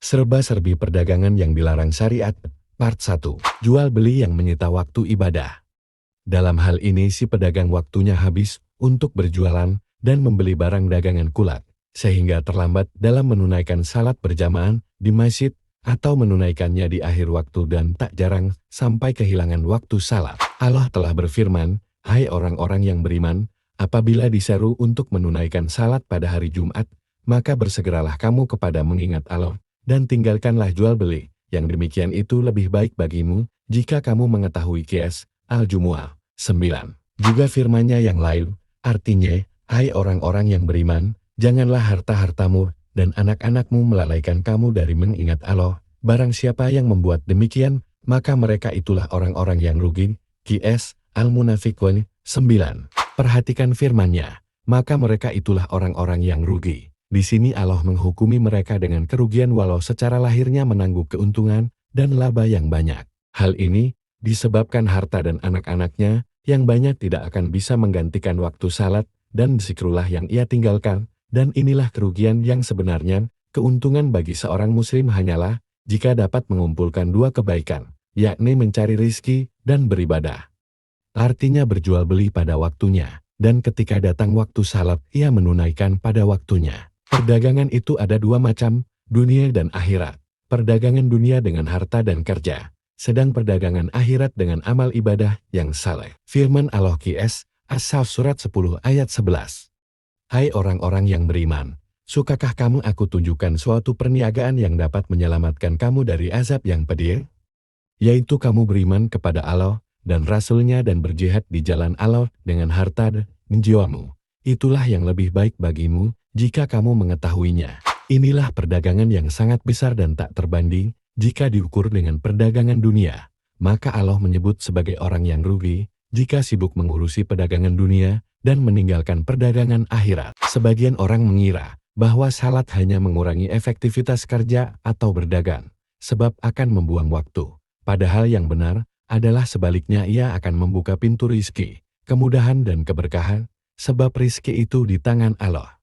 Serba-serbi perdagangan yang dilarang syariat, Part 1. Jual beli yang menyita waktu ibadah. Dalam hal ini si pedagang waktunya habis untuk berjualan dan membeli barang dagangan kulat, sehingga terlambat dalam menunaikan salat berjamaah di masjid atau menunaikannya di akhir waktu dan tak jarang sampai kehilangan waktu salat. Allah telah berfirman, "Hai orang-orang yang beriman, apabila diseru untuk menunaikan salat pada hari Jumat, maka bersegeralah kamu kepada mengingat Allah, dan tinggalkanlah jual beli. Yang demikian itu lebih baik bagimu, jika kamu mengetahui." Qiyas, Al-Jumu'ah 9. Juga firman-Nya yang lain, artinya, "Hai orang-orang yang beriman, janganlah harta-hartamu dan anak-anakmu melalaikan kamu dari mengingat Allah. Barang siapa yang membuat demikian, maka mereka itulah orang-orang yang rugi." Qiyas, Al-Munafiqun 9. Perhatikan firman-Nya, maka mereka itulah orang-orang yang rugi. Di sini Allah menghukumi mereka dengan kerugian walau secara lahirnya menanggung keuntungan dan laba yang banyak. Hal ini disebabkan harta dan anak-anaknya yang banyak tidak akan bisa menggantikan waktu salat dan zikrullah yang ia tinggalkan, dan inilah kerugian yang sebenarnya. Keuntungan bagi seorang muslim hanyalah jika dapat mengumpulkan dua kebaikan, yakni mencari rizki dan beribadah. Artinya berjual beli pada waktunya, dan ketika datang waktu salat ia menunaikan pada waktunya. Perdagangan itu ada dua macam, dunia dan akhirat. Perdagangan dunia dengan harta dan kerja, sedang perdagangan akhirat dengan amal ibadah yang saleh. Firman Allah Qiyas, As-Saf surat 10 ayat 11. Hai orang-orang yang beriman, sukakah kamu aku tunjukkan suatu perniagaan yang dapat menyelamatkan kamu dari azab yang pedih? Yaitu kamu beriman kepada Allah dan Rasul-Nya dan berjihad di jalan Allah dengan harta dan jiwamu. Itulah yang lebih baik bagimu, jika kamu mengetahuinya. Inilah perdagangan yang sangat besar dan tak terbanding, jika diukur dengan perdagangan dunia. Maka Allah menyebut sebagai orang yang rugi, jika sibuk mengurusi perdagangan dunia, dan meninggalkan perdagangan akhirat. Sebagian orang mengira, bahwa salat hanya mengurangi efektivitas kerja atau berdagang, sebab akan membuang waktu. Padahal yang benar, adalah sebaliknya ia akan membuka pintu rizki, kemudahan dan keberkahan, sebab rizki itu di tangan Allah.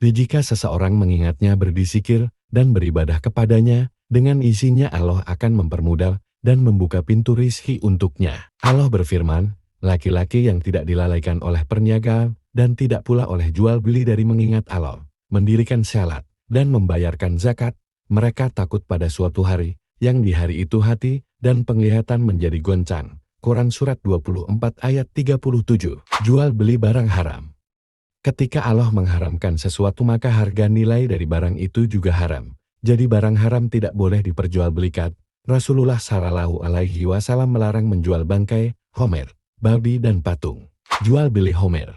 Jika seseorang mengingatnya berdizikir dan beribadah kepadanya, dengan isinya Allah akan mempermudah dan membuka pintu rizki untuknya. Allah berfirman, laki-laki yang tidak dilalaikan oleh perniagaan dan tidak pula oleh jual beli dari mengingat Allah, mendirikan salat dan membayarkan zakat, mereka takut pada suatu hari, yang di hari itu hati dan penglihatan menjadi goncang. Quran Surat 24 ayat 37. Jual beli barang haram. Ketika Allah mengharamkan sesuatu maka harga nilai dari barang itu juga haram. Jadi barang haram tidak boleh diperjualbelikan. Rasulullah Shallallahu Alaihi Wasallam melarang menjual bangkai, homer, babi dan patung. Jual beli homer.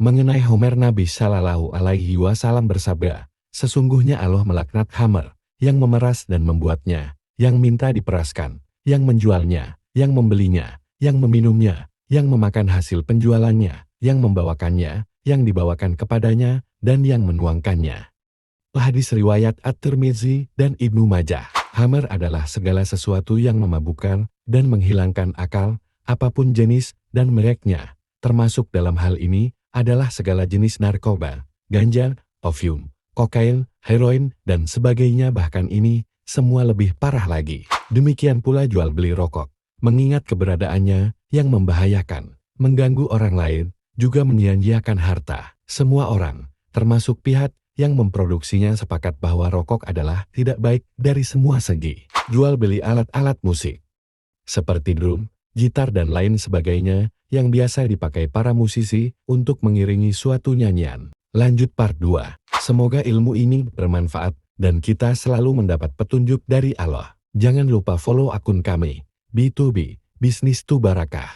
Mengenai homer, Nabi Shallallahu Alaihi Wasallam bersabda, sesungguhnya Allah melaknat hammer, yang memeras dan membuatnya, yang minta diperaskan, yang menjualnya, yang membelinya, yang meminumnya, yang memakan hasil penjualannya, yang membawakannya, yang dibawakan kepadanya, dan yang menuangkannya. Hadis riwayat At-Tirmizi dan Ibnu Majah. Hammer adalah segala sesuatu yang memabukkan dan menghilangkan akal, apapun jenis dan mereknya. Termasuk dalam hal ini adalah segala jenis narkoba, ganja, opium, kokain, heroin, dan sebagainya. Bahkan ini semua lebih parah lagi. Demikian pula jual beli rokok, mengingat keberadaannya yang membahayakan, mengganggu orang lain, juga menyia-nyiakan harta. Semua orang, termasuk pihak yang memproduksinya, sepakat bahwa rokok adalah tidak baik dari semua segi. Jual beli alat-alat musik, seperti drum, gitar dan lain sebagainya, yang biasa dipakai para musisi untuk mengiringi suatu nyanyian. Lanjut part 2. Semoga ilmu ini bermanfaat, dan kita selalu mendapat petunjuk dari Allah. Jangan lupa follow akun kami, B2B, Bisnis to Barakah.